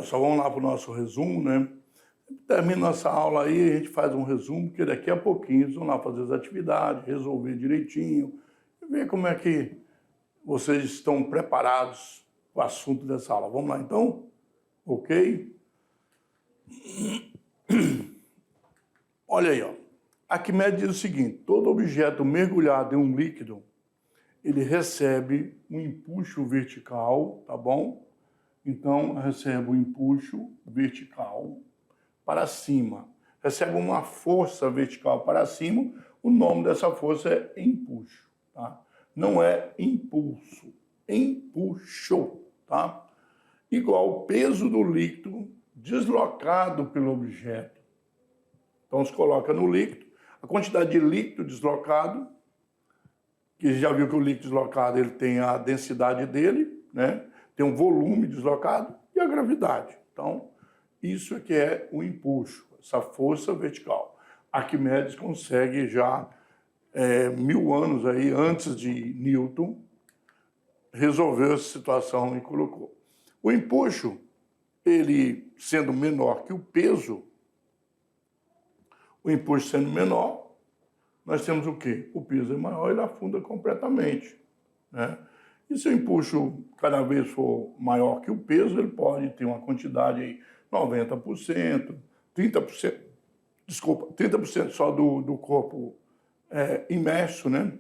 pessoal, vamos lá para o nosso resumo, né? Termina nossa aula aí, a gente faz um resumo, porque daqui a pouquinho eles vão lá fazer as atividades, resolver direitinho, e ver como é que vocês estão preparados para o assunto dessa aula. Vamos lá, então? Ok? Olha aí, ó. Arquimedes diz o seguinte: todo objeto mergulhado em um líquido, ele recebe um empuxo vertical, tá bom? Então, recebe um empuxo vertical para cima. Recebe uma força vertical para cima, o nome dessa força é empuxo, tá? Não é impulso, empuxo, tá? Igual o peso do líquido deslocado pelo objeto. Então, se coloca no líquido, a quantidade de líquido deslocado, que já viu que o líquido deslocado ele tem a densidade dele, né? Tem um volume deslocado e a gravidade. Então, isso que é o empuxo, essa força vertical. Arquimedes consegue já 1000 anos aí antes de Newton resolver essa situação e colocou. O empuxo, ele sendo menor que o peso, o empuxo sendo menor, nós temos o quê? O peso é maior, ele afunda completamente, né? E se o empuxo cada vez for maior que o peso, ele pode ter uma quantidade aí 90%, 30%, desculpa, 30% só do corpo imerso, né?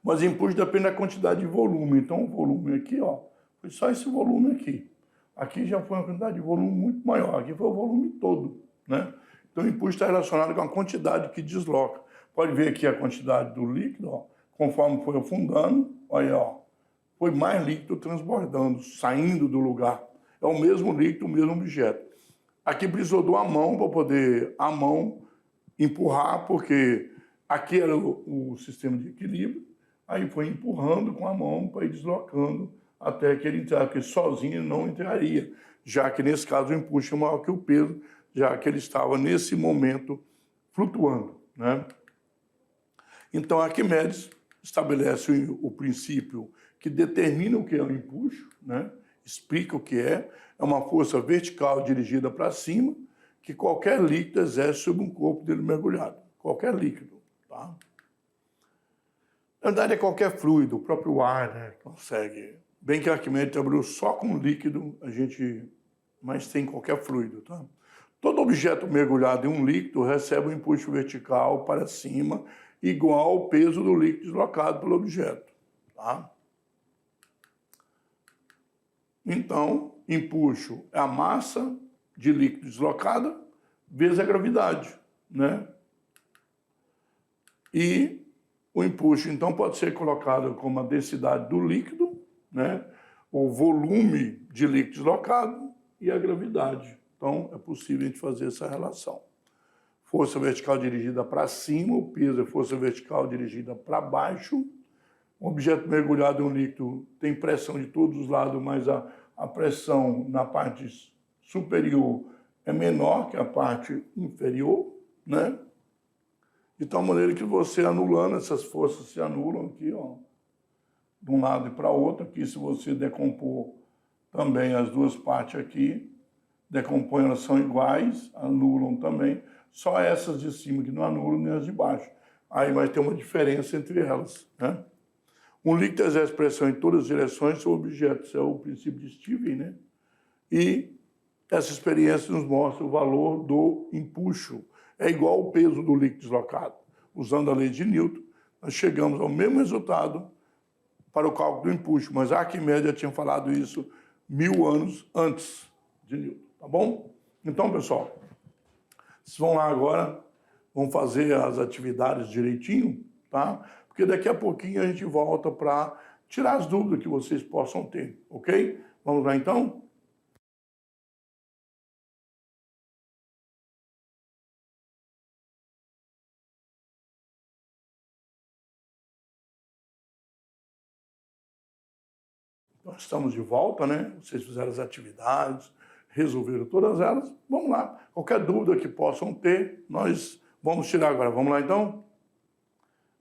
Mas o empuxo depende da quantidade de volume. Então, o volume aqui, ó, foi só esse volume aqui. Aqui já foi uma quantidade de volume muito maior. Aqui foi o volume todo, né? Então, o empuxo está relacionado com a quantidade que desloca. Pode ver aqui a quantidade do líquido, ó, conforme foi afundando, olha, ó, foi mais líquido transbordando, saindo do lugar. É o mesmo líquido, o mesmo objeto. Aqui precisou de uma mão para poder a mão empurrar, porque aqui era o sistema de equilíbrio, aí foi empurrando com a mão para ir deslocando até que ele entrasse, porque sozinho ele não entraria, já que nesse caso o empuxo é maior que o peso, já que ele estava nesse momento flutuando, né? Então Arquimedes estabelece o princípio que determina o que é o empuxo, né? Explica o que é uma força vertical dirigida para cima que qualquer líquido exerce sobre um corpo dele mergulhado. Qualquer líquido, tá? Na verdade é qualquer fluido, o próprio ar, né, consegue. Bem que Arquimedes trabalhou só com líquido, mas tem qualquer fluido, tá? Todo objeto mergulhado em um líquido recebe um empuxo vertical para cima igual ao peso do líquido deslocado pelo objeto, tá? Então, empuxo é a massa de líquido deslocada vezes a gravidade, né? E o empuxo, então, pode ser colocado como a densidade do líquido, né? O volume de líquido deslocado e a gravidade. Então, é possível a gente fazer essa relação. Força vertical dirigida para cima, o peso é força vertical dirigida para baixo. Um objeto mergulhado em um líquido tem pressão de todos os lados, mas a pressão na parte superior é menor que a parte inferior, né? De tal maneira que você anulando, essas forças se anulam aqui, ó, de um lado e para o outro. Aqui, se você decompor também as duas partes aqui, decompõe, elas são iguais, anulam também. Só essas de cima que não anulam, nem as de baixo. Aí vai ter uma diferença entre elas, né? Um líquido exerce pressão em todas as direções sobre objetos. Isso é o princípio de Stevens, né? E essa experiência nos mostra o valor do empuxo. É igual ao peso do líquido deslocado. Usando a lei de Newton, nós chegamos ao mesmo resultado para o cálculo do empuxo, mas Arquimedes já tinha falado isso 1000 anos antes de Newton, tá bom? Então, pessoal, vocês vão lá agora, vão fazer as atividades direitinho, tá? Porque daqui a pouquinho a gente volta para tirar as dúvidas que vocês possam ter, ok? Vamos lá, então? Nós estamos de volta, né? Vocês fizeram as atividades, resolveram todas elas. Vamos lá. Qualquer dúvida que possam ter, nós vamos tirar agora. Vamos lá, então?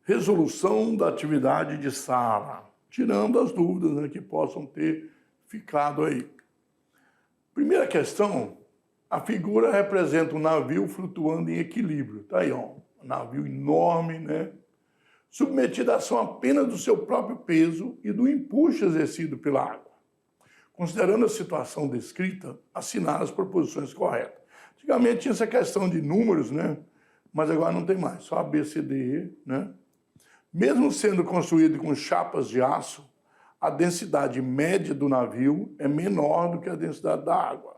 Resolução da atividade de sala. Tirando as dúvidas, né, que possam ter ficado aí. Primeira questão, a figura representa um navio flutuando em equilíbrio. Tá aí, ó, um navio enorme, né? Submetido à ação apenas do seu próprio peso e do empuxo exercido pela água. Considerando a situação descrita, assinar as proposições corretas. Antigamente tinha essa questão de números, né? Mas agora não tem mais, só A, B, C, D, E, né? Mesmo sendo construído com chapas de aço, a densidade média do navio é menor do que a densidade da água.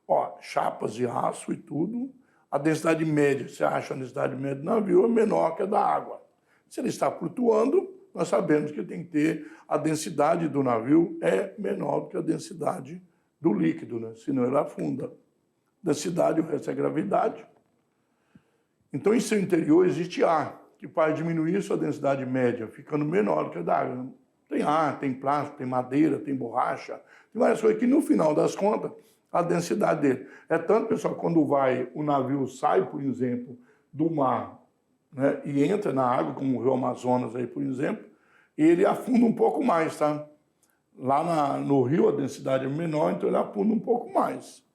Ó, chapas de aço e tudo, a densidade média, você acha a densidade média do navio é menor que a da água. Se ele está flutuando, nós sabemos que tem que ter a densidade do navio é menor do que a densidade do líquido, né? Senão ele afunda. Densidade, o resto é gravidade. Então, em seu interior existe ar, que faz diminuir sua densidade média, ficando menor do que a da água. Tem ar, tem plástico, tem madeira, tem borracha, tem várias coisas que, no final das contas, a densidade dele. É tanto, pessoal, quando o navio sai, por exemplo, do mar, né, e entra na água, como o Rio Amazonas, aí, por exemplo, ele afunda um pouco mais, tá? Lá no rio a densidade é menor, então ele afunda um pouco mais.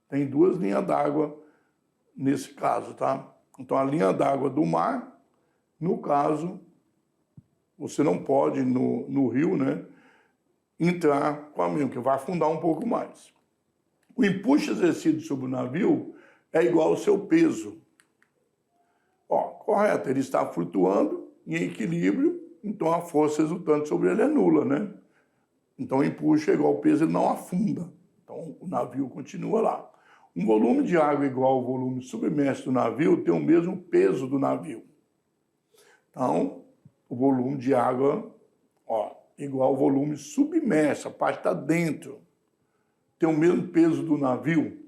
Tem 2 linhas d'água nesse caso, tá? Então a linha d'água do mar, no caso, você não pode no rio, né, entrar com a mesma, que vai afundar um pouco mais. O empuxo exercido sobre o navio é igual ao seu peso. Ó, correto, ele está flutuando em equilíbrio, então a força resultante sobre ele é nula, né? Então o empuxo é igual ao peso, ele não afunda. Então o navio continua lá. Um volume de água igual ao volume submerso do navio tem o mesmo peso do navio. Então, o volume de água, ó, igual ao volume submerso, a parte está dentro, tem o mesmo peso do navio.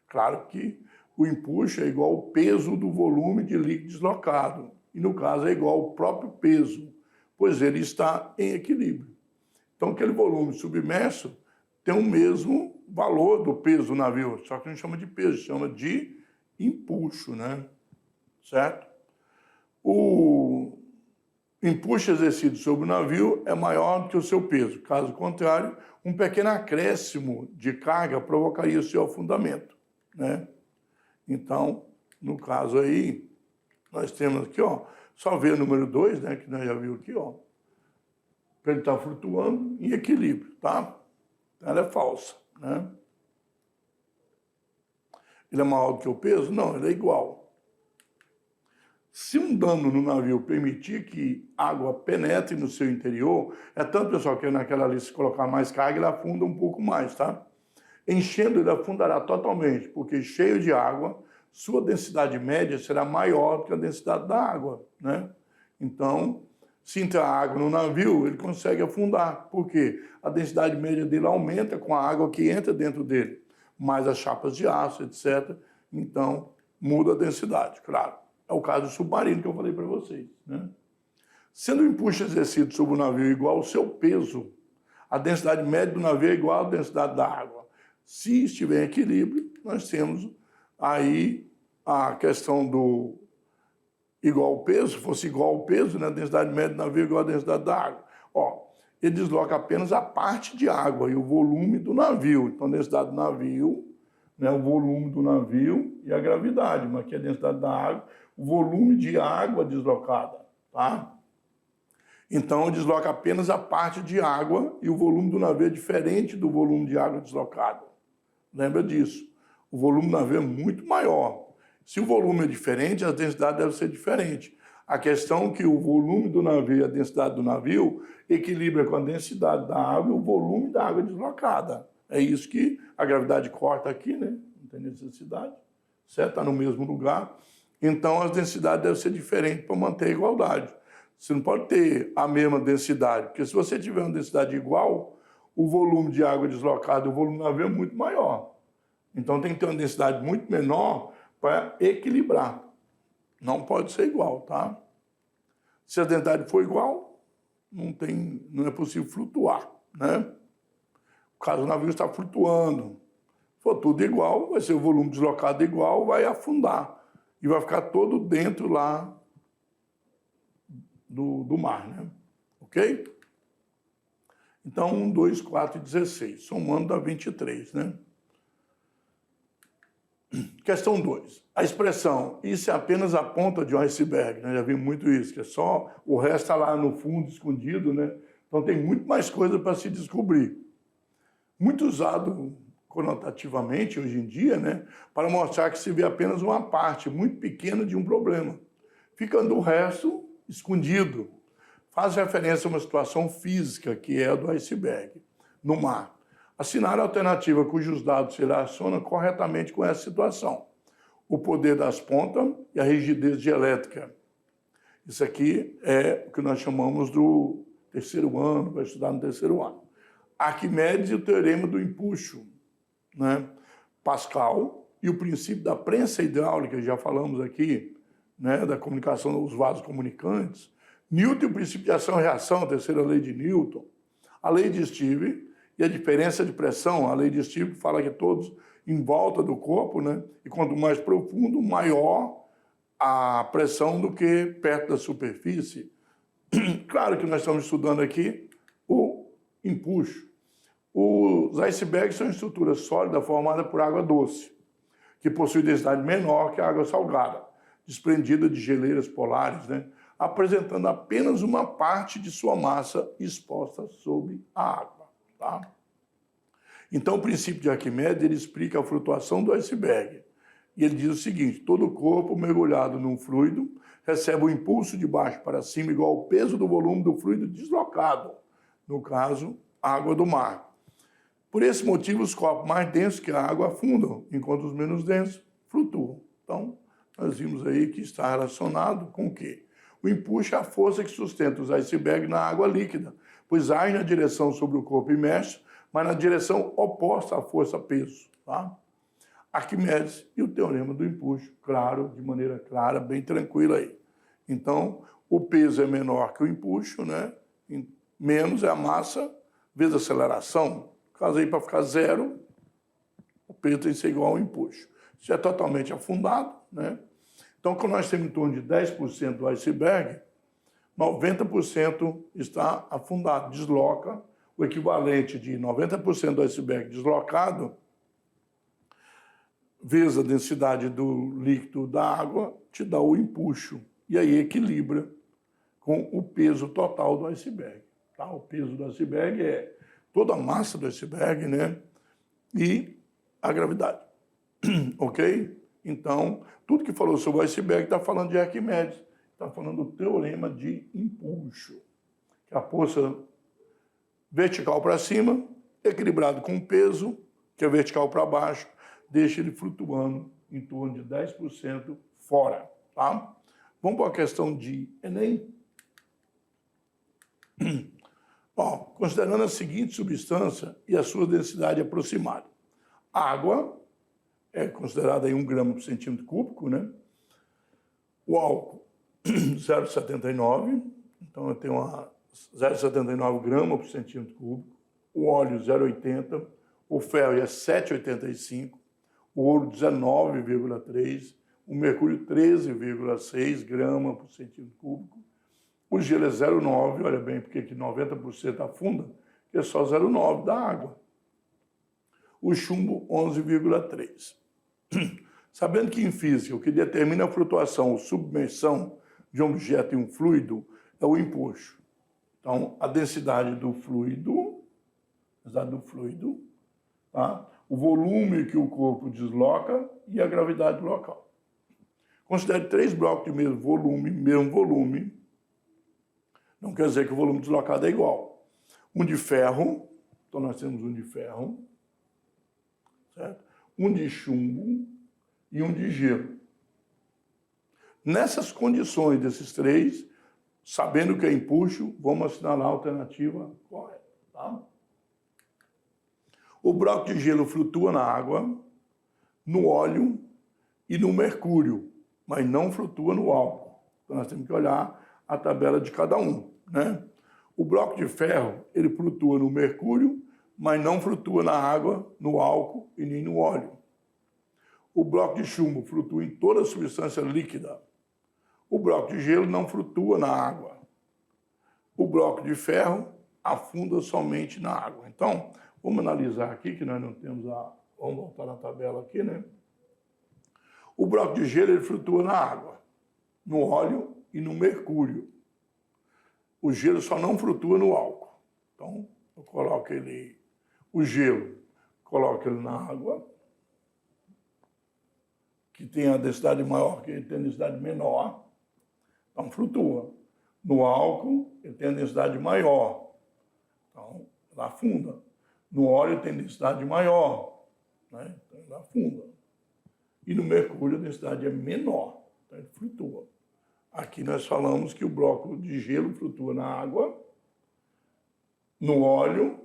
Claro que o empuxo é igual ao peso do volume de líquido deslocado. E, no caso, é igual ao próprio peso, pois ele está em equilíbrio. Então, aquele volume submerso tem o mesmo valor do peso do navio, só que não chama de peso, chama de empuxo, né? Certo? O empuxo exercido sobre o navio é maior do que o seu peso. Caso contrário, um pequeno acréscimo de carga provocaria o seu afundamento, né? Então, no caso aí, nós temos aqui, ó, só ver o número 2, né, que nós já vimos aqui, ó. Ele está flutuando em equilíbrio, tá? Então, ela é falsa, né? Ele é maior do que o peso? Não, ele é igual. Se um dano no navio permitir que água penetre no seu interior, é tanto, pessoal, que naquela lista, se colocar mais carga, ele afunda um pouco mais, tá? Enchendo, ele afundará totalmente, porque cheio de água, sua densidade média será maior do que a densidade da água, né? Então, se entrar água no navio, ele consegue afundar. Por quê? A densidade média dele aumenta com a água que entra dentro dele, mais as chapas de aço, etc. Então, muda a densidade, claro. É o caso do submarino que eu falei para vocês, né? Sendo o empuxo exercido sobre o navio igual ao seu peso, a densidade média do navio é igual à densidade da água. Se estiver em equilíbrio, nós temos aí a questão do igual ao peso, se fosse igual ao peso, né, a densidade média do navio é igual à densidade da água. Ó, ele desloca apenas a parte de água e o volume do navio. Então, a densidade do navio, né, o volume do navio e a gravidade, mas aqui a densidade da água, o volume de água deslocada, tá? Então, desloca apenas a parte de água e o volume do navio é diferente do volume de água deslocado. Lembra disso. O volume do navio é muito maior. Se o volume é diferente, a densidade deve ser diferente. A questão é que o volume do navio e a densidade do navio equilibra com a densidade da água e o volume da água deslocada. É isso que a gravidade corta aqui, né? Não tem necessidade. Certo? Está no mesmo lugar. Então, as densidades devem ser diferentes para manter a igualdade. Você não pode ter a mesma densidade, porque se você tiver uma densidade igual, o volume de água deslocada e o volume do navio é muito maior. Então, tem que ter uma densidade muito menor para equilibrar. Não pode ser igual, tá? Se a densidade for igual, não é possível flutuar, né? Caso o navio está flutuando, se for tudo igual, vai ser o volume deslocado igual, vai afundar e vai ficar todo dentro lá do mar, né? Ok? Então, 1, 2, 4 e 16. Somando dá 23, né? Questão 2. A expressão, isso é apenas a ponta de um iceberg, né? Já vi muito isso, que é só o resto está lá no fundo, escondido, né? Então tem muito mais coisa para se descobrir. Muito usado conotativamente hoje em dia, né? Para mostrar que se vê apenas uma parte muito pequena de um problema, ficando o resto escondido. Faz referência a uma situação física, que é a do iceberg, no mar. Assinar a alternativa cujos dados se relacionam corretamente com essa situação. O poder das pontas e a rigidez dielétrica. Isso aqui é o que nós chamamos do terceiro ano, vai estudar no terceiro ano. Arquimedes e o teorema do empuxo, né? Pascal e o princípio da prensa hidráulica, já falamos aqui, né? Da comunicação dos vasos comunicantes. Newton e o princípio de ação e reação, a terceira lei de Newton. A lei de Stevens e a diferença de pressão, a lei de Stevens fala que todos em volta do corpo, né? E quanto mais profundo, maior a pressão do que perto da superfície. Claro que nós estamos estudando aqui o empuxo. Os icebergs são estruturas sólidas formadas por água doce, que possui densidade menor que a água salgada, desprendida de geleiras polares, né? Apresentando apenas uma parte de sua massa exposta sob a água. Tá? Então, o princípio de Arquimedes ele explica a flutuação do iceberg. E ele diz o seguinte: todo corpo mergulhado num fluido recebe um impulso de baixo para cima igual ao peso do volume do fluido deslocado, no caso, água do mar. Por esse motivo, os corpos mais densos que a água afundam, enquanto os menos densos flutuam. Então, nós vimos aí que está relacionado com o quê? O empuxo é a força que sustenta os icebergs na água líquida, pois age na direção sobre o corpo imerso, mas na direção oposta à força-peso. Tá? Arquimedes e o teorema do empuxo, claro, de maneira clara, bem tranquila aí. Então, o peso é menor que o empuxo, né? Menos é a massa vezes a aceleração. No caso aí, para ficar zero, o peso tem que ser igual ao empuxo. Se é totalmente afundado, né? Então, quando nós temos em torno de 10% do iceberg, 90% está afundado, desloca. O equivalente de 90% do iceberg deslocado, vezes a densidade do líquido da água, te dá o empuxo. E aí equilibra com o peso total do iceberg. Tá? O peso do iceberg é toda a massa do iceberg, né? E a gravidade. Ok? Então, tudo que falou sobre o iceberg está falando de Arquimedes, está falando do teorema de empuxo, que é a força vertical para cima, equilibrado com o peso, que é vertical para baixo, deixa ele flutuando em torno de 10% fora. Tá? Vamos para a questão de Enem? Bom, considerando a seguinte substância e a sua densidade aproximada. Água é considerada aí 1 grama por centímetro cúbico, né? O álcool, 0,79, então eu tenho 0,79 gramas por centímetro cúbico. O óleo, 0,80. O ferro é 7,85. O ouro, 19,3. O mercúrio, 13,6 gramas por centímetro cúbico. O gelo é 0,9, olha bem, porque aqui 90% afunda, que é só 0,9 da água. O chumbo, 11,3. Sabendo que em física o que determina a flutuação ou submersão de um objeto em um fluido é o empuxo. Então, a densidade do fluido, tá? O volume que o corpo desloca e a gravidade local. Considere 3 blocos de mesmo volume, não quer dizer que o volume deslocado é igual. Um de ferro, então nós temos um de ferro, certo? Um de chumbo e um de gelo. Nessas condições desses 3, sabendo que é empuxo, vamos assinalar a alternativa correta. Tá? O bloco de gelo flutua na água, no óleo e no mercúrio, mas não flutua no álcool. Então nós temos que olhar a tabela de cada um, né? O bloco de ferro, ele flutua no mercúrio, mas não flutua na água, no álcool e nem no óleo. O bloco de chumbo flutua em toda a substância líquida. O bloco de gelo não flutua na água. O bloco de ferro afunda somente na água. Então, vamos analisar aqui, que nós não temos a... Vamos voltar na tabela aqui, né? O bloco de gelo, ele flutua na água, no óleo e no mercúrio. O gelo só não flutua no álcool. Então, eu coloco ele... O gelo, coloco ele na água, que tem a densidade maior, que tem a densidade menor, então flutua. No álcool, ele tem a densidade maior, então ela afunda. No óleo tem densidade maior, né? Então ele afunda. E no mercúrio a densidade é menor, então ele flutua. Aqui nós falamos que o bloco de gelo flutua na água, no óleo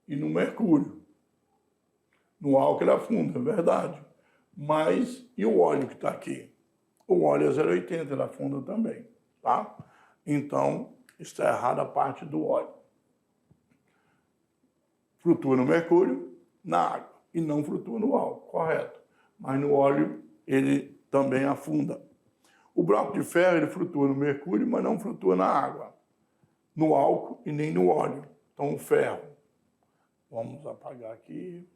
e no mercúrio. No álcool ele afunda, é verdade. Mas, e o óleo que está aqui? O óleo é 0,80, ele afunda também, tá? Então, está errada a parte do óleo. Flutua no mercúrio, na água, e não flutua no álcool, correto. Mas no óleo, ele também afunda. O bloco de ferro, ele flutua no mercúrio, mas não flutua na água, no álcool e nem no óleo. Então, o ferro. Vamos apagar aqui.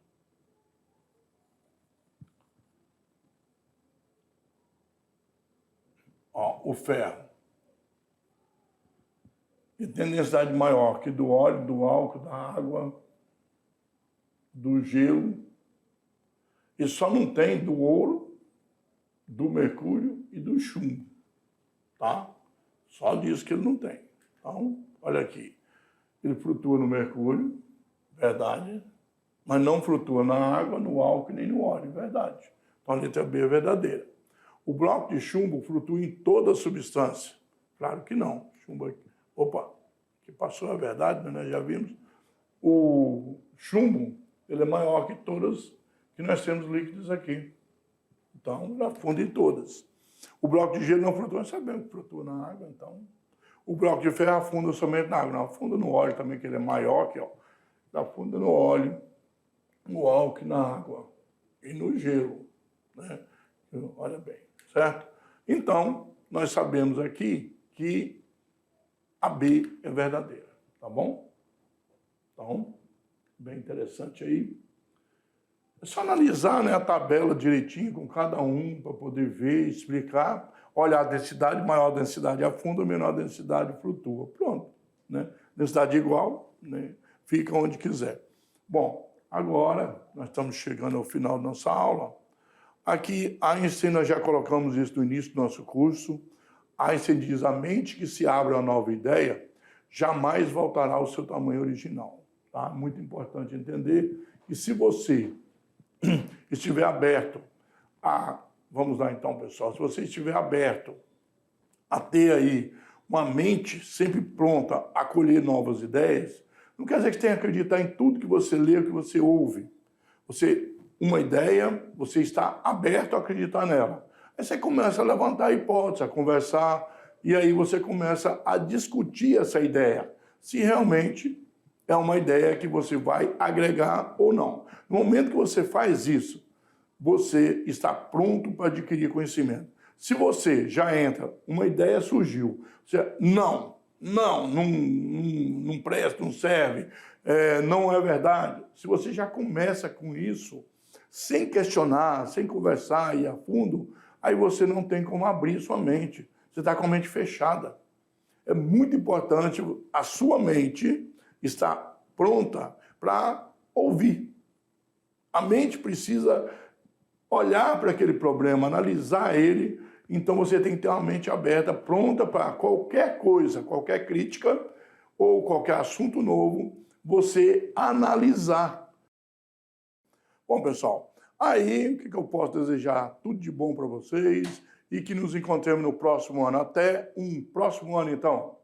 Ó, o ferro. Ele tem densidade maior que do óleo, do álcool, da água, do gelo. E só não tem do ouro, do mercúrio e do chumbo, tá? Só disso que ele não tem. Então, olha aqui. Ele flutua no mercúrio, verdade, mas não flutua na água, no álcool nem no óleo, verdade. Então, a letra B é verdadeira. O bloco de chumbo flutua em toda a substância? Claro que não. Chumbo aqui. Opa, que passou a verdade, né? Nós já vimos. O chumbo, ele é maior que todas que nós temos líquidos aqui. Então, ele afunda em todas. O bloco de gelo não flutua, nós sabemos que flutua na água, então. O bloco de ferro afunda somente na água, não afunda no óleo também, que ele é maior, que ó, afunda no óleo, no álcool, na água e no gelo, né? Olha bem, certo? Então, nós sabemos aqui que a B é verdadeira, tá bom? Então, bem interessante aí. É só analisar, né, a tabela direitinho com cada um para poder ver, explicar. Olha, a densidade, maior densidade afunda, menor densidade flutua. Pronto, né? Densidade igual, né? Fica onde quiser. Bom, agora nós estamos chegando ao final da nossa aula. Aqui, Einstein, nós já colocamos isso no início do nosso curso. Einstein diz: a mente que se abre a uma nova ideia jamais voltará ao seu tamanho original. Tá? Muito importante entender que se você estiver aberto a... Vamos lá então, pessoal. Se você estiver aberto a ter aí uma mente sempre pronta a acolher novas ideias, não quer dizer que você tenha que acreditar em tudo que você lê, que você ouve. Uma ideia, você está aberto a acreditar nela. Aí você começa a levantar hipóteses, a conversar, e aí você começa a discutir essa ideia, se realmente é uma ideia que você vai agregar ou não. No momento que você faz isso, você está pronto para adquirir conhecimento. Se você já entra, uma ideia surgiu, você, não presta, não serve, não é verdade. Se você já começa com isso, sem questionar, sem conversar e a fundo, aí você não tem como abrir sua mente. Você está com a mente fechada. É muito importante a sua mente estar pronta para ouvir. A mente precisa olhar para aquele problema, analisar ele. Então você tem que ter uma mente aberta, pronta para qualquer coisa, qualquer crítica ou qualquer assunto novo, você analisar. Bom, pessoal, aí o que eu posso desejar? Tudo de bom para vocês e que nos encontremos no próximo ano. Até um próximo ano, então.